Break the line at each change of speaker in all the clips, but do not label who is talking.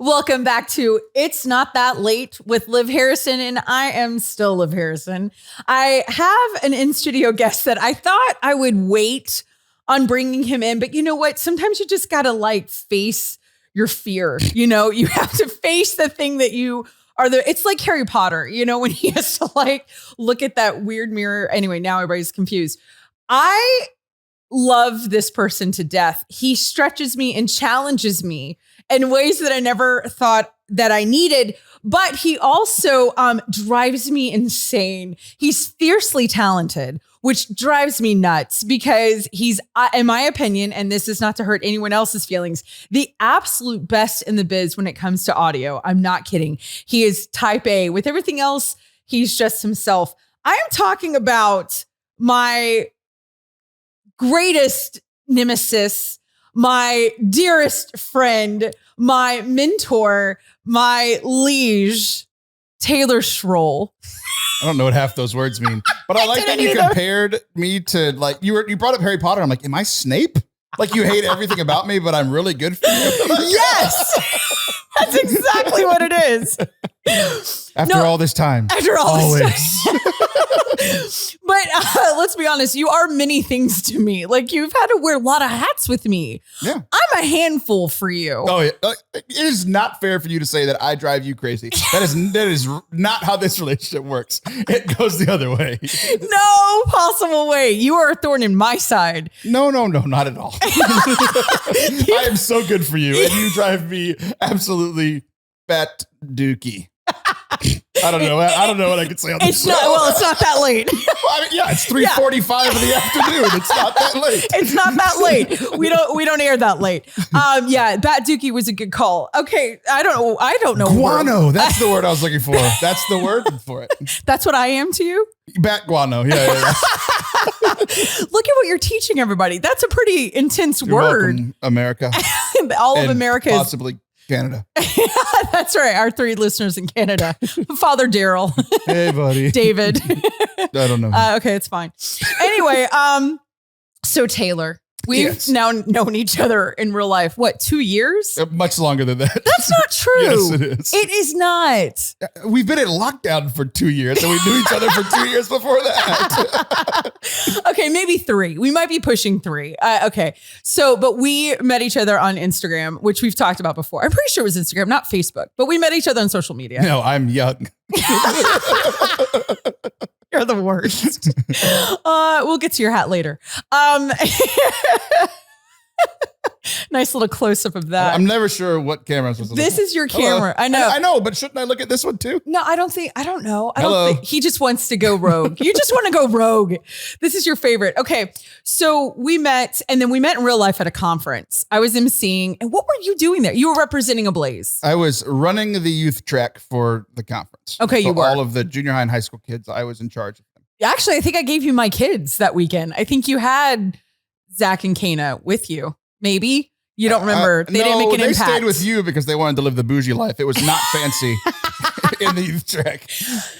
Welcome back to It's Not That Late with Liv Harrison, and I am still Liv Harrison. I have an in-studio guest that I thought I would wait on bringing him in, but you know what? Sometimes you just got to face your fear. You have to face the thing that you are it's like Harry Potter, when he has to look at that weird mirror. Anyway, now everybody's confused. I love this person to death. He stretches me and challenges me in ways that I never thought that I needed, but he also drives me insane. He's fiercely talented, which drives me nuts because he's, in my opinion, and this is not to hurt anyone else's feelings, the absolute best in the biz when it comes to audio. I'm not kidding. He is type A. With everything else, he's just himself. I am talking about my greatest nemesis, my dearest friend, my mentor, my liege, Taylor Schroll.
I don't know what half those words mean, but I like that you compared me to you brought up Harry Potter. I'm like, am I Snape? You hate everything about me, but I'm really good for you.
Yes, that's exactly what it is.
After all this time.
After all this time. But let's be honest, you are many things to me. You've had to wear a lot of hats with me.
Yeah.
I'm a handful for you.
Oh, yeah. It is not fair for you to say that I drive you crazy. That is not how this relationship works. It goes the other way.
No possible way. You are a thorn in my side.
No, not at all. I am so good for you, and you drive me absolutely fat dookie. I don't know what I could say on this show.
It's not that late.
It's 3:45 in the afternoon. It's not that late.
It's not that late. We don't air that late. Bat Dookie was a good call. Okay, I don't know.
Guano. That's the word I was looking for. That's the word for it.
That's what I am to you?
Bat guano. Yeah.
Look at what you're teaching everybody. That's a pretty intense word.
Welcome, America.
All of America is
possibly Canada.
That's right. Our 3 listeners in Canada. Father Daryl.
Hey, buddy.
David.
I don't know.
Okay, it's fine. Anyway, so Taylor, we've now known each other in real life. What, 2 years?
Much longer than that.
That's not true.
Yes, it is.
It is not.
We've been in lockdown for 2 years, and we knew each other for 2 years before that.
Okay, maybe 3. We might be pushing 3. Okay. So, but we met each other on Instagram, which we've talked about before. I'm pretty sure it was Instagram, not Facebook, but we met each other on social media.
No, I'm young.
You're the worst. We'll get to your hat later. Nice little close up of that.
I'm never sure what camera I'm supposed to look at.
This is your camera.
Hello.
I know.
But shouldn't I look at this one too?
No, I don't know.
Hello.
He just wants to go rogue. You just want to go rogue. This is your favorite. Okay. So we met, and then we met in real life at a conference. I was emceeing. And what were you doing there? You were representing a Blaze.
I was running the youth track for the conference.
Okay, you were.
All of the junior high and high school kids, I was in charge of them.
Actually, I think I gave you my kids that weekend. I think you had Zach and Kana with you. Maybe. You don't remember. They didn't make an impact.
They stayed with you because they wanted to live the bougie life. It was not fancy in the youth track.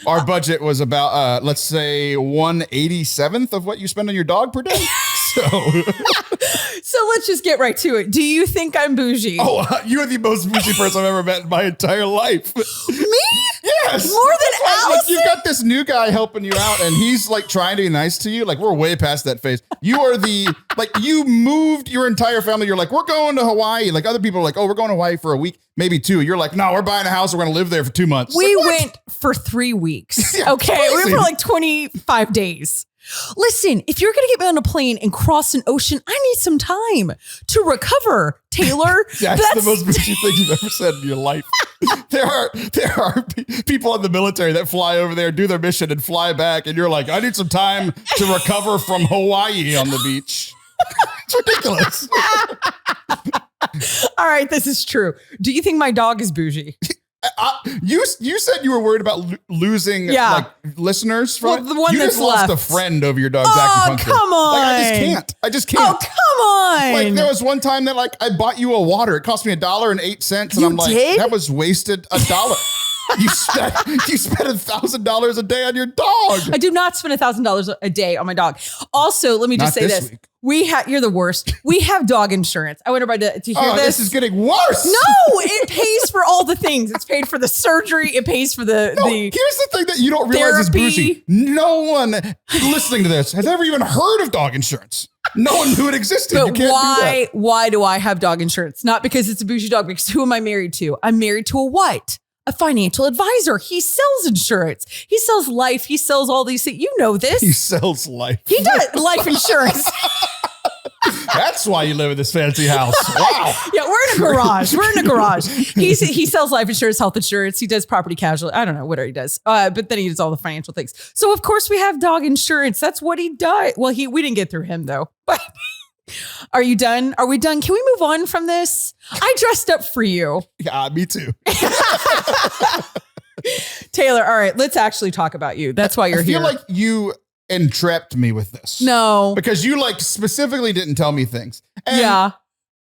Our budget was about, let's say, 1/87th of what you spend on your dog per day.
So let's just get right to it. Do you think I'm bougie?
Oh, you're the most bougie person I've ever met in my entire life.
Me?
Yes.
More than Allison?
You've got this new guy helping you out, and he's trying to be nice to you. We're way past that phase. You are you moved your entire family. You're we're going to Hawaii. Other people are oh, we're going to Hawaii for a week, maybe 2. You're no, we're buying a house. We're going to live there for 2 months.
We went for 3 weeks.
Yeah,
okay.
crazy.
We were for 25 days. Listen, if you're going to get me on a plane and cross an ocean, I need some time to recover, Taylor.
That's the most bougie thing you've ever said in your life. There are people in the military that fly over there, do their mission, and fly back, and you're I need some time to recover from Hawaii on the beach. It's ridiculous.
All right, this is true. Do you think my dog is bougie?
You said you were worried about losing listeners from
the one
you
that's
just lost
left.
a friend over your dog's
Oh,
acupuncture.
come on.
I just can't.
Oh, come on.
There was one time that I bought you a water. It cost me $1.08, and
You
I'm
did?
that was wasted $1. You spent $1,000 a day on your dog.
I do not spend $1,000 a day on my dog. Also, let me just say this.
Week.
You're the worst. We have dog insurance. I want everybody to hear this.
This is getting worse.
No, it pays for all the things. It's paid for the surgery. It pays for the
Here's the thing that you don't realize is bougie. No one listening to this has ever even heard of dog insurance. No one knew it existed.
But
you can't do that.
Why do I have dog insurance? Not because it's a bougie dog, because who am I married to? I'm married to a what? A financial advisor. He sells insurance. He sells life. He sells all these things. You know this.
He sells life.
He does life insurance.
That's why you live in this fancy house. Wow.
Yeah, we're in a garage. He sells life insurance, health insurance. He does property casualty. I don't know what he does. But then he does all the financial things. So of course we have dog insurance. That's what he does. Well, we didn't get through him though. But are you done? Are we done? Can we move on from this? I dressed up for you.
Yeah, me too.
Taylor, all right, let's actually talk about you. That's why you're here.
I feel like you entrapped me with this.
No.
Because you specifically didn't tell me things. And
yeah.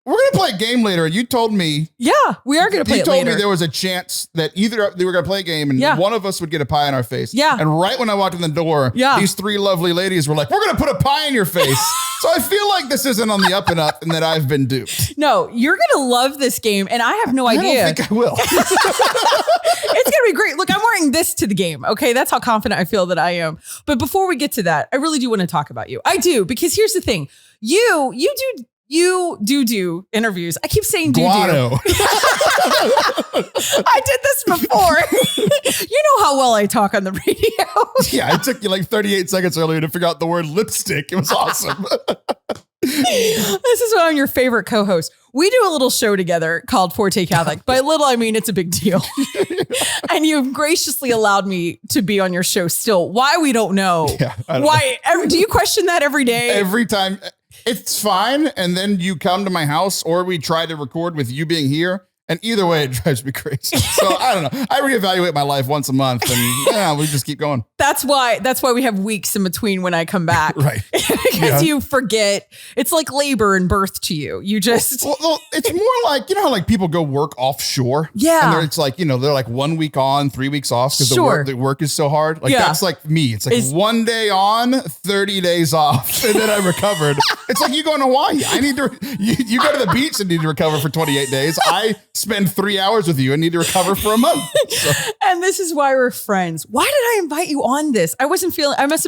We're going to play a game later. And you told me.
Yeah, we are going to play it later.
You told me there was a chance that either they were going to play a game and one of us would get a pie in our face.
Yeah.
And right when I walked in the door, these three lovely ladies were like, we're going to put a pie in your face. So I feel like this isn't on the up and up and that I've been duped.
No, you're going to love this game. And I have no idea.
I don't think I will.
It's going to be great. Look, I'm wearing this to the game. Okay. That's how confident I feel that I am. But before we get to that, I really do want to talk about you. I do, because here's the thing. You do interviews. I keep saying do.
Guano.
I did this before. You know how well I talk on the radio.
Yeah, it took you like 38 seconds earlier to figure out the word lipstick. It was awesome.
This is why I'm your favorite co-host. We do a little show together called Forte Catholic. By little, I mean it's a big deal. And you've graciously allowed me to be on your show still. Why, we don't know.
Yeah, I don't
why? Do you question that every day?
Every time. It's fine. And then you come to my house or we try to record with you being here. And either way, it drives me crazy. So I don't know. I reevaluate my life once a month and we just keep going. That's
why we have weeks in between when I come back.
Right.
Because you forget. It's like labor and birth to you. You just.
Well, it's more like, you know how like people go work offshore?
Yeah.
And it's like, they're like 1 week on, 3 weeks off because the work is so hard. Like that's like me. It's like 1 day on, 30 days off. And then I recovered. It's like you go in Hawaii. I need to, you go to the beach and need to recover for 28 days. I spend 3 hours with you and need to recover for a month. So. And
this is why we're friends. Why did I invite you on this? I must have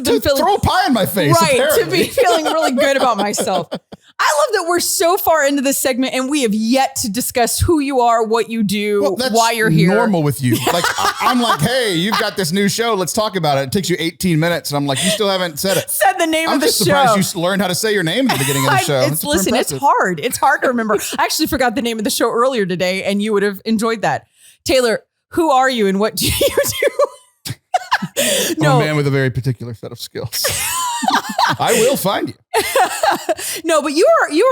been feeling.
Throw a pie in my face.
Right.
Apparently.
To be feeling really good about myself. I love that we're so far into this segment and we have yet to discuss who you are, what you do, why you're here.
Normal with you. Like I'm like, hey, you've got this new show. Let's talk about it. It takes you 18 minutes. And I'm like, you still haven't said it.
Said the name of the show.
I'm just surprised you learned how to say your name at the beginning of the show.
It's hard. It's hard to remember. I actually forgot the name of the show earlier today and you would have enjoyed that. Taylor, who are you and what do you do?
No. I'm a man with a very particular set of skills. I will find you.
No, but you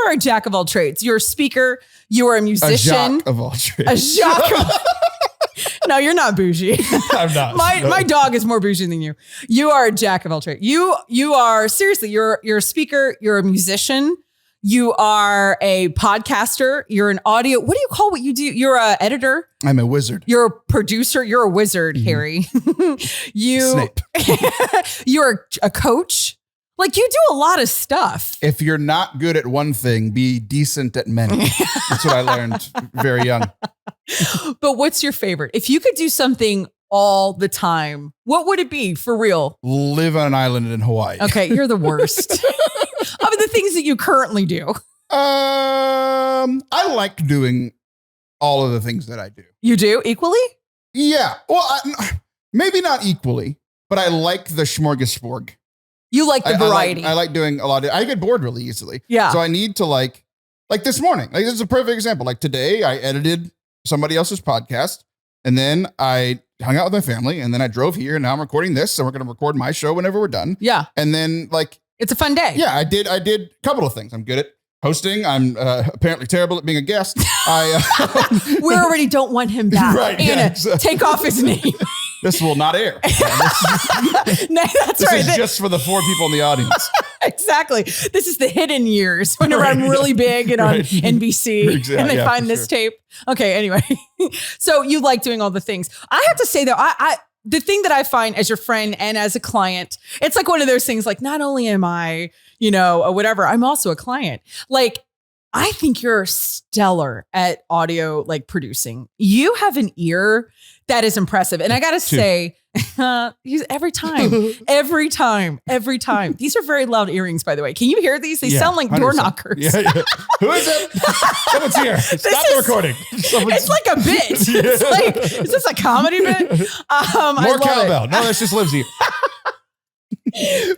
are a jack of all trades. You're a speaker. You are a musician.
A jock of all trades.
A jock. No, you're not bougie.
I'm not.
My dog is more bougie than you. You are a jack of all trades. You are seriously. You're a speaker. You're a musician. You are a podcaster. You're an audio. What do you call what you do? You're an editor.
I'm a wizard.
You're a producer. You're a wizard, Harry.
Snape.
You're a coach. Like you do a lot of stuff.
If you're not good at one thing, be decent at many. That's what I learned very young.
But what's your favorite? If you could do something all the time, what would it be for real?
Live on an island in Hawaii.
Okay, you're the worst. Of the things that you currently do.
I like doing all of the things that I do.
You do equally?
Yeah. Well, maybe not equally, but I like the smorgasbord.
You like the variety.
I like doing a lot of, I get bored really easily.
Yeah.
So I need to like this morning, this is a perfect example. Like today I edited somebody else's podcast and then I hung out with my family and then I drove here and now I'm recording this. So we're going to record my show whenever we're done.
Yeah.
And then
it's a fun day.
Yeah, I did a couple of things. I'm good at hosting. I'm apparently terrible at being a guest.
We already don't want him back.
Right,
Anna, take off his name.
This will not air.
No, that's right.
This is just for the 4 people in the audience.
Exactly. This is the hidden years whenever I'm really big and on NBC exactly. And they find this tape. Okay, anyway. So you like doing all the things. I have to say though, the thing that I find as your friend and as a client, it's like one of those things like, not only am I, a whatever, I'm also a client. Like I think you're stellar at audio, like producing. You have an ear that is impressive. And I got to say, every time. These are very loud earrings, by the way. Can you hear these? They sound like 100%. Door knockers.
Yeah. Who is it? Someone's here. Stop the recording.
It's like a bit. It's like, is this a comedy bit?
More cowbell. No, that's just Liv's ear.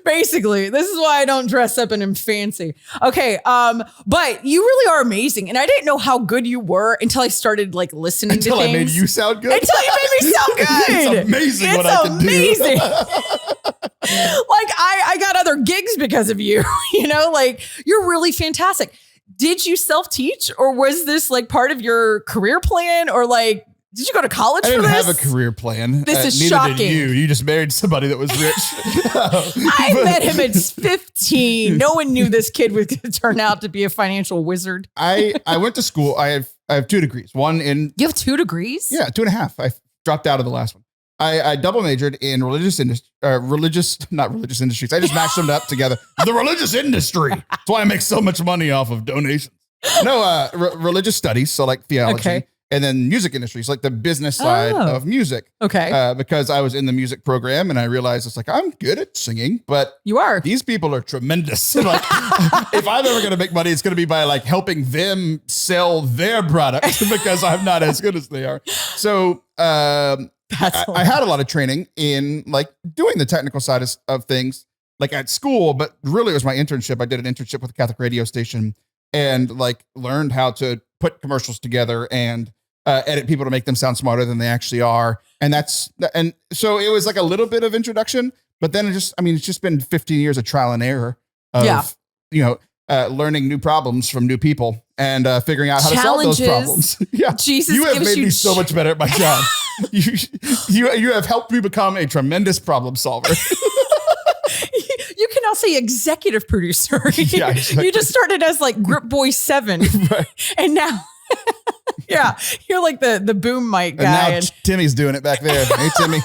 Basically, this is why I don't dress up and am fancy. Okay. But you really are amazing. And I didn't know how good you were until I started like listening to things.
Until I made you sound good?
Until you made me sound good.
It's amazing what I can do.
Like I got other gigs because of you, you know, like you're really fantastic. Did you self-teach or was this like part of your career plan or like, did you go to college for this?
I didn't have a career plan.
This is
neither
shocking.
Did you. You just married somebody that was rich.
I met him at 15. No one knew this kid was going to turn out to be a financial wizard.
I went to school. I have 2 degrees. One in...
You have 2 degrees?
Yeah, 2.5. I dropped out of the last one. I double majored in not religious industries. I just matched them up together. The religious industry. That's why I make so much money off of donations. No, religious studies. So like theology.
Okay.
And then music industries, like the business side of music.
Okay.
Because I was in the music program and I realized it's like, I'm good at singing, but
you are.
These people are tremendous. Like, if I'm ever going to make money, it's going to be by like helping them sell their product because I'm not as good as they are. So I had a lot of training in like doing the technical side of things, like at school, but really it was my internship. I did an internship with a Catholic radio station and like learned how to put commercials together and edit people to make them sound smarter than they actually are. And so it was like a little bit of introduction, but then it's just been 15 years of trial and error of, learning new problems from new people and figuring out how to solve those problems. Yeah.
Jesus,
you have made me so much better at my job. You have helped me become a tremendous problem solver.
You can now say executive producer.
Yeah, exactly.
You just started as like Grip Boy 7
right.
And now yeah, you're like the boom mic guy.
And now Timmy's doing it back there. Hey, Timmy.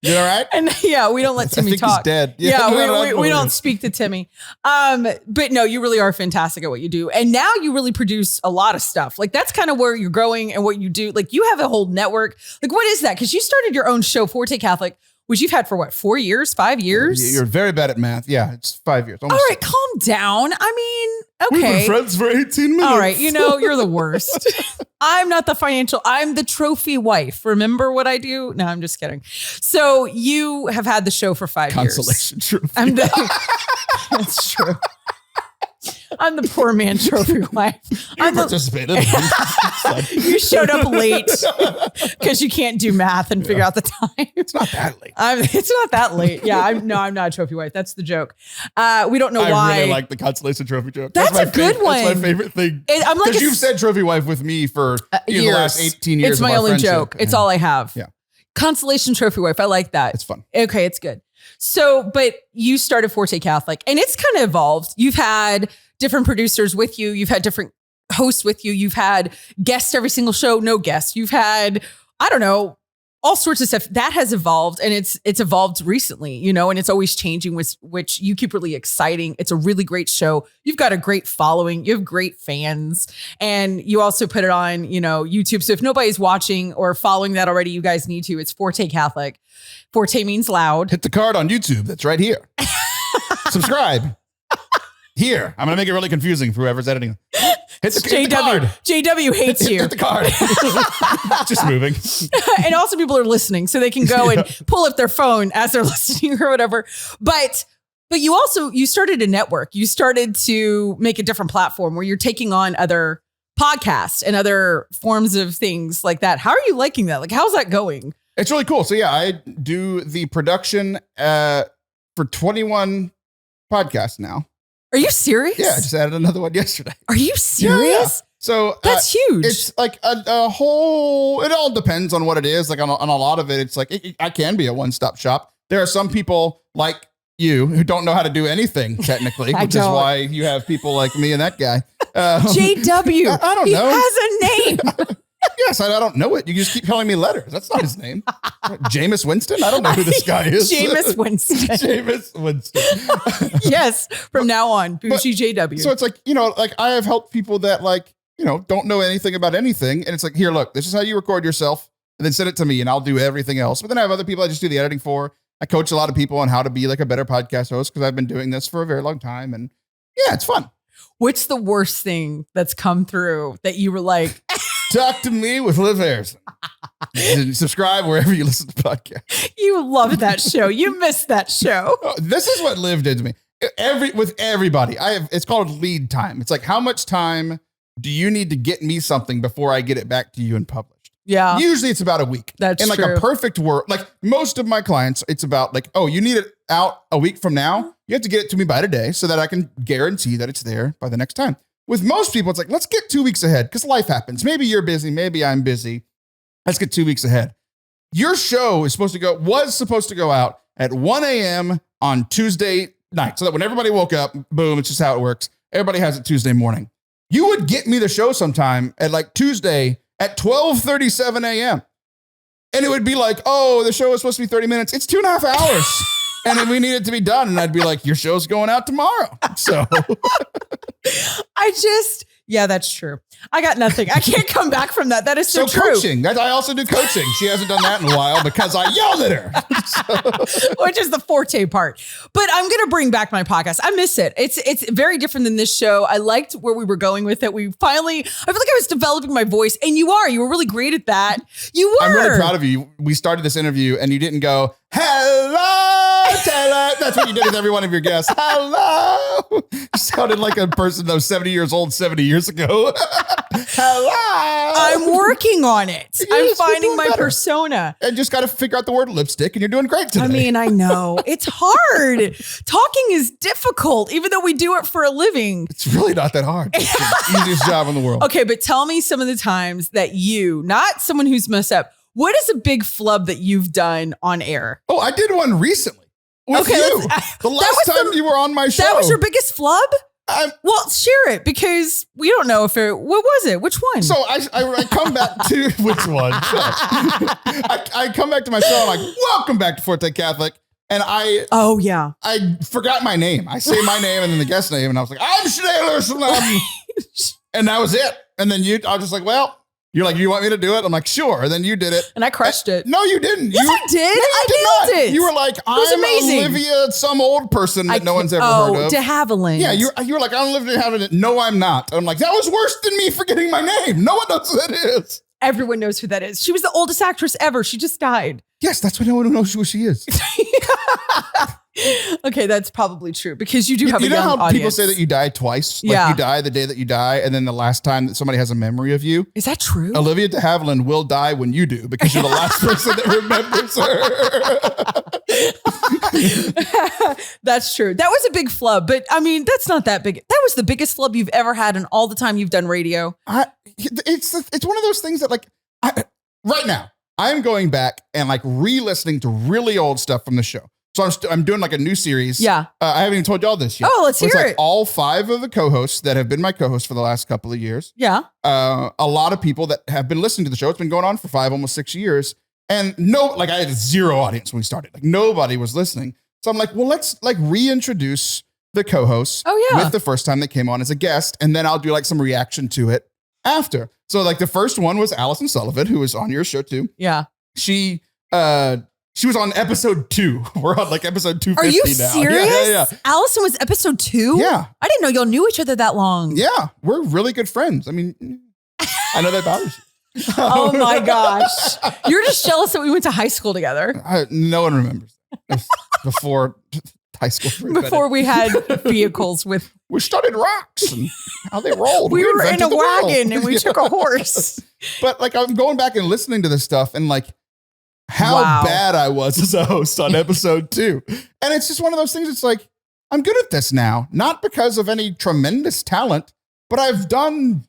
You all right?
And yeah, we don't let Timmy talk.
He's dead.
Yeah, we don't speak to Timmy. But no, you really are fantastic at what you do. And now you really produce a lot of stuff. Like that's kind of where you're growing and what you do. Like you have a whole network. Like what is that? Because you started your own show, Forte Catholic, which you've had for what, 4 years, 5 years?
You're very bad at math. Yeah, it's 5 years.
All right, calm down. I mean, okay.
We've been friends for 18 minutes.
All right, you're the worst. I'm the trophy wife. Remember what I do? No, I'm just kidding. So you have had the show for 5 years.
Consolation trophy.
That's true. I'm the poor man trophy wife.
You participated.
You showed up late because you can't do math and figure out the time.
It's not that late.
It's not that late. Yeah, I'm not a trophy wife. That's the joke. We don't know why.
I really like the consolation trophy joke.
That's a good one.
That's my favorite thing. Because you've said trophy wife with me for the last 18 years.
It's my only joke. It's all I have.
Yeah.
Consolation trophy wife. I like that.
It's fun.
Okay, it's good. So, but you started Forte Catholic and it's kind of evolved. You've had different producers with you. You've had different hosts with you. You've had guests every single show, no guests. You've had, I don't know, all sorts of stuff that has evolved and it's evolved recently, and it's always changing, which you keep really exciting. It's a really great show. You've got a great following. You have great fans and you also put it on, YouTube. So if nobody's watching or following that already, you guys need to. It's Forte Catholic. Forte means loud.
Hit the card on YouTube. That's right here. Subscribe. Here. I'm going to make it really confusing for whoever's editing. Hit the card.
JW hates you.
Hit the card. Just moving.
And also people are listening so they can go and pull up their phone as they're listening or whatever. But you started a network. You started to make a different platform where you're taking on other podcasts and other forms of things like that. How are you liking that? Like, how's that going?
It's really cool. So yeah, I do the production for 21 podcasts now.
Are you serious?
Yeah, I just added another one yesterday.
Are you serious?
Yeah. So
that's huge.
It's like a whole, it all depends on what it is. Like on a lot of it, it's like, I can be a one-stop shop. There are some people like you who don't know how to do anything technically, which is why you have people like me and that guy.
JW.
I don't know.
He has a name.
Yes, I don't know it. You just keep calling me letters. That's not his name. Jameis Winston? I don't know who this guy is.
Jameis Winston.
Jameis Winston.
Yes, from now on, Bougie JW.
So it's like, like I have helped people that like, don't know anything about anything. And it's like, here, look, this is how you record yourself and then send it to me and I'll do everything else. But then I have other people I just do the editing for. I coach a lot of people on how to be like a better podcast host because I've been doing this for a very long time. And yeah, it's fun.
What's the worst thing that's come through that you were like,
Talk to me with Liv Harrison. And subscribe wherever you listen to podcasts.
you love that show. You missed that show.
Oh, this is what Liv did to me. With everybody, it's called lead time. It's like, how much time do you need to get me something before I get it back to you and published?
Yeah.
Usually it's about a week.
That's
and like
true.
a perfect world. Like most of my clients, it's about like, oh, you need it out a week from now. You have to get it to me by today so that I can guarantee that it's there by the next time. With most people, it's like, let's get 2 weeks ahead because life happens. Maybe you're busy. Maybe I'm busy. Let's get 2 weeks ahead. Your show was supposed to go out at 1 a.m. on Tuesday night so that when everybody woke up, boom, it's just how it works. Everybody has it Tuesday morning. You would get me the show sometime at like Tuesday at 12:37 a.m. And it would be like, oh, the show is supposed to be 30 minutes. It's 2.5 hours. And then we need it to be done. And I'd be like, your show's going out tomorrow. So
yeah, that's true. I got nothing. I can't come back from that. That is so true.
Coaching. I also do coaching. She hasn't done that in a while because I yelled at her.
Which is the Forte part. But I'm going to bring back my podcast. I miss it. It's very different than this show. I liked where we were going with it. I feel like I was developing my voice and you were really great at that. You were.
I'm really proud of you. We started this interview and you didn't go, hello, Taylor. That's what you did with every one of your guests. Hello. You sounded like a person that was 70 years old 70 years ago. Hello.
I'm working on it. I'm finding my persona.
And just got to figure out the word lipstick and you're doing great today.
I mean, I know. It's hard. Talking is difficult, even though we do it for a living.
It's really not that hard. It's the easiest job in the world.
Okay, but tell me some of the times that not someone who's messed up, what is a big flub that you've done on air?
Oh, I did one recently with you. The last time you were on my show.
That was your biggest flub? Well, share it because we don't know what was it? Which one?
So I come back to which one? I come back to my show. I'm like, welcome back to Forte Catholic. And I forgot my name. I say my name and then the guest name. And I was like, I'm Schroll. And that was it. And then I was just like, well, you're like, you want me to do it? I'm like, sure. And then you did it.
And I crushed it.
No, you didn't.
Yes, I did. No, I nailed it.
You were like, I'm Olivia, some old person that no one's ever heard of.
De Havilland.
Yeah, you were like, I'm Olivia De Havilland. No, I'm not. I'm like, that was worse than me forgetting my name. No one knows who that is.
Everyone knows who that is. She was the oldest actress ever. She just died.
Yes, that's why no one knows who she is.
Okay, that's probably true because you do have a young audience. You know how
people say that you die twice? Like you die the day that you die, and then the last time that somebody has a memory of you.
Is that true?
Olivia De Havilland will die when you do because you're the last person that remembers
her. That's true. That was a big flub, but I mean, that's not that big. That was the biggest flub you've ever had in all the time you've done radio.
It's one of those things that right now, I'm going back and like re-listening to really old stuff from the show. So I'm doing like a new series.
Yeah.
I haven't even told y'all this yet.
Oh, let's hear it.
All 5 of the co-hosts that have been my co-hosts for the last couple of years.
Yeah.
A lot of people that have been listening to the show. It's been going on for 5, almost 6 years. And I had 0 audience when we started. Like nobody was listening. So I'm like, well, let's like reintroduce the co-hosts with the first time they came on as a guest. And then I'll do like some reaction to it after. So like the first one was Allison Sullivan, who was on your show too.
Yeah.
She was on episode 2. We're on like episode 250 now.
Are you serious?
Yeah.
Allison was episode 2?
Yeah.
I didn't know y'all knew each other that long.
Yeah. We're really good friends. I mean, I know that bothers you.
Oh my gosh. You're just jealous that we went to high school together.
No one remembers. Before high school.
Before we had vehicles with.
We studied rocks and how they rolled.
We were in a wagon and we took a horse.
But like I'm going back and listening to this stuff and like how bad I was as a host on episode 2. And it's just one of those things. It's like, I'm good at this now, not because of any tremendous talent, but I've done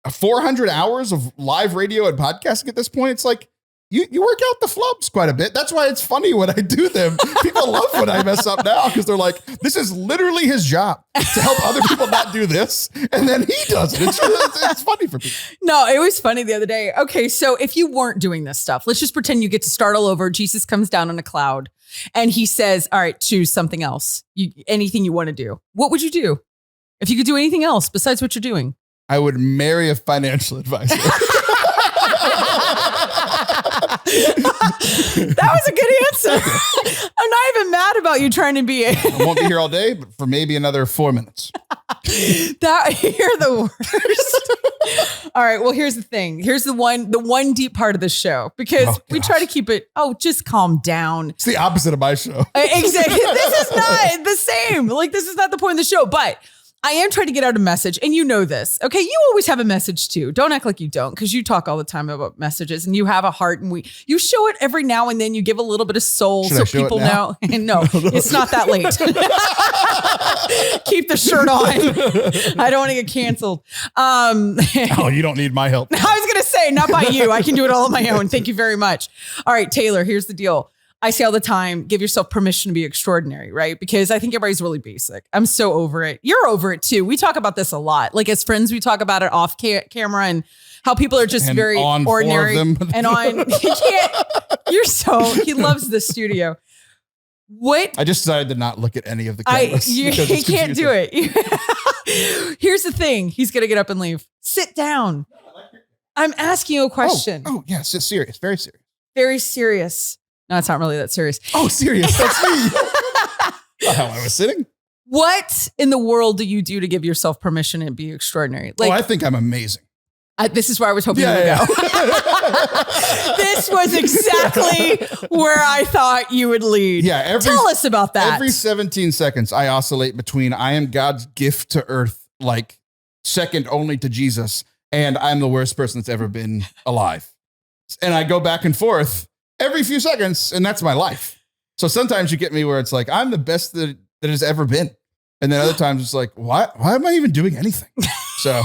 400 hours of live radio and podcasting at this point. It's like, you work out the flubs quite a bit. That's why it's funny when I do them. People love when I mess up now because they're like, this is literally his job to help other people not do this. And then he does it. It's funny for people.
No, it was funny the other day. Okay, so if you weren't doing this stuff, let's just pretend you get to start all over. Jesus comes down on a cloud and he says, all right, choose something else. Anything you want to do. What would you do if you could do anything else besides what you're doing?
I would marry a financial advisor.
That was a good answer. I'm not even mad about you trying to be
I won't be here all day, but for maybe another 4 minutes.
You're the worst. All right. Well, here's the thing. Here's the one deep part of the show, because we try to keep it. Oh, just calm down.
It's the opposite of my show.
Exactly. This is not the same. Like, this is not the point of the show, but I am trying to get out a message, and you know this. Okay, you always have a message too. Don't act like you don't, because you talk all the time about messages, and you have a heart, and you show it every now and then. You give a little bit of soul so people know. And no, it's not that late. Keep the shirt on. I don't want to get canceled.
Oh, you don't need my help.
I was gonna say, not by you. I can do it all on my own. Thank you very much. All right, Taylor. Here's the deal. I say all the time, give yourself permission to be extraordinary, right? Because I think everybody's really basic. I'm so over it. You're over it too. We talk about this a lot. Like, as friends, we talk about it off camera and how people are just very ordinary. And on, he loves the studio. What?
I just decided to not look at any of the cameras.
He can't do it. Here's the thing. He's going to get up and leave. Sit down. I'm asking you a question.
Oh yes. It's serious. Very serious.
Very serious. No, it's not really that serious.
Oh, serious. That's me. How I was sitting.
What in the world do you do to give yourself permission and be extraordinary? Like,
I think I'm amazing.
This is where I was hoping you would go. This was exactly where I thought you would lead.
Yeah.
Tell us about that.
Every 17 seconds, I oscillate between I am God's gift to earth, like second only to Jesus, and I'm the worst person that's ever been alive. And I go back and forth every few seconds, and that's my life. So sometimes you get me where it's like, I'm the best that has ever been. And then other times it's like, why am I even doing anything? So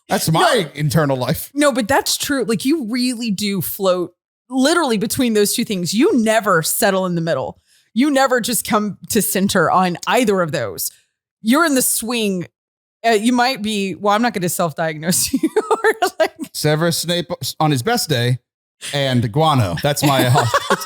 that's my internal life.
No, but that's true. Like, you really do float literally between those two things. You never settle in the middle. You never just come to center on either of those. You're in the swing. You might be, well, I'm not going to self-diagnose you.
Severus Snape on his best day. And guano. That's where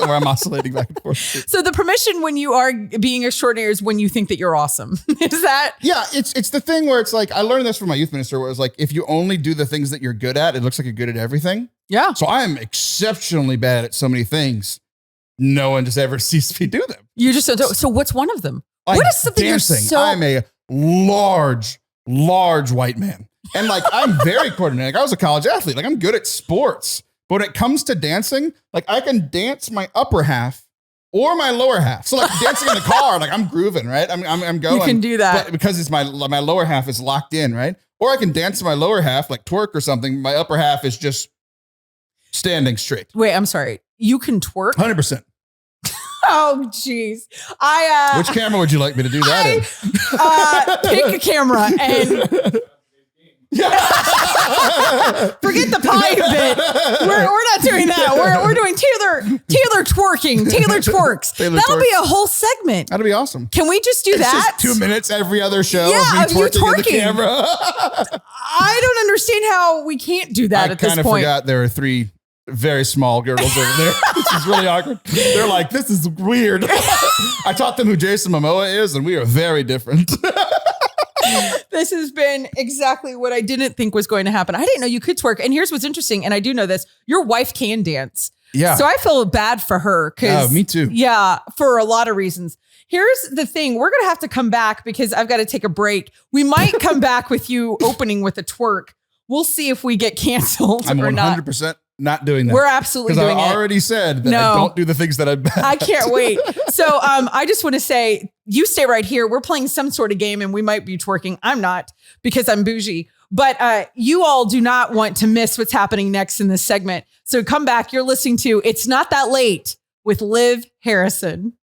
I'm oscillating back and forth.
So the permission when you are being extraordinary is when you think that you're awesome. Is that?
Yeah, it's the thing where it's like, I learned this from my youth minister, where it was like, if you only do the things that you're good at, it looks like you're good at everything.
Yeah.
So I am exceptionally bad at so many things. No one just ever sees me do them.
You just don't. So what's one of them?
Like
what is something
dancing? I'm a large white man. And like, I'm very coordinated. Like, I was a college athlete. Like, I'm good at sports. But when it comes to dancing, like, I can dance my upper half or my lower half. So like dancing in the car, like, I'm grooving, right? I'm going.
You can do that.
But because it's my lower half is locked in, right? Or I can dance my lower half, like twerk or something. My upper half is just standing straight.
Wait, I'm sorry. You can twerk?
100%.
Oh, geez.
Which camera would you like me to do that
in? Pick a camera and... Forget the pie bit. We're not doing that. We're doing Taylor twerking. Taylor twerks. That'll be a whole segment.
That'll be awesome.
Can we just do that?
Just 2 minutes every other show.
Yeah,
of you twerking in the camera.
I don't understand how we can't do that at this point.
I kind of forgot there are 3 very small girls over there. This is really awkward. They're like, this is weird. I taught them who Jason Momoa is, and we are very different.
This has been exactly what I didn't think was going to happen. I didn't know you could twerk. And here's what's interesting. And I do know this. Your wife can dance.
Yeah.
So I feel bad for her.
Me too.
Yeah. For a lot of reasons. Here's the thing. We're going to have to come back because I've got to take a break. We might come back with you opening with a twerk. We'll see if we get canceled
I'm
or
100% not doing that.
We're absolutely doing it.
Because I already said that I don't do the things that I'm bad at.
I can't wait. So I just want to say, you stay right here. We're playing some sort of game and we might be twerking. I'm not, because I'm bougie. But you all do not want to miss what's happening next in this segment. So come back. You're listening to It's Not That Late with Liv Harrison.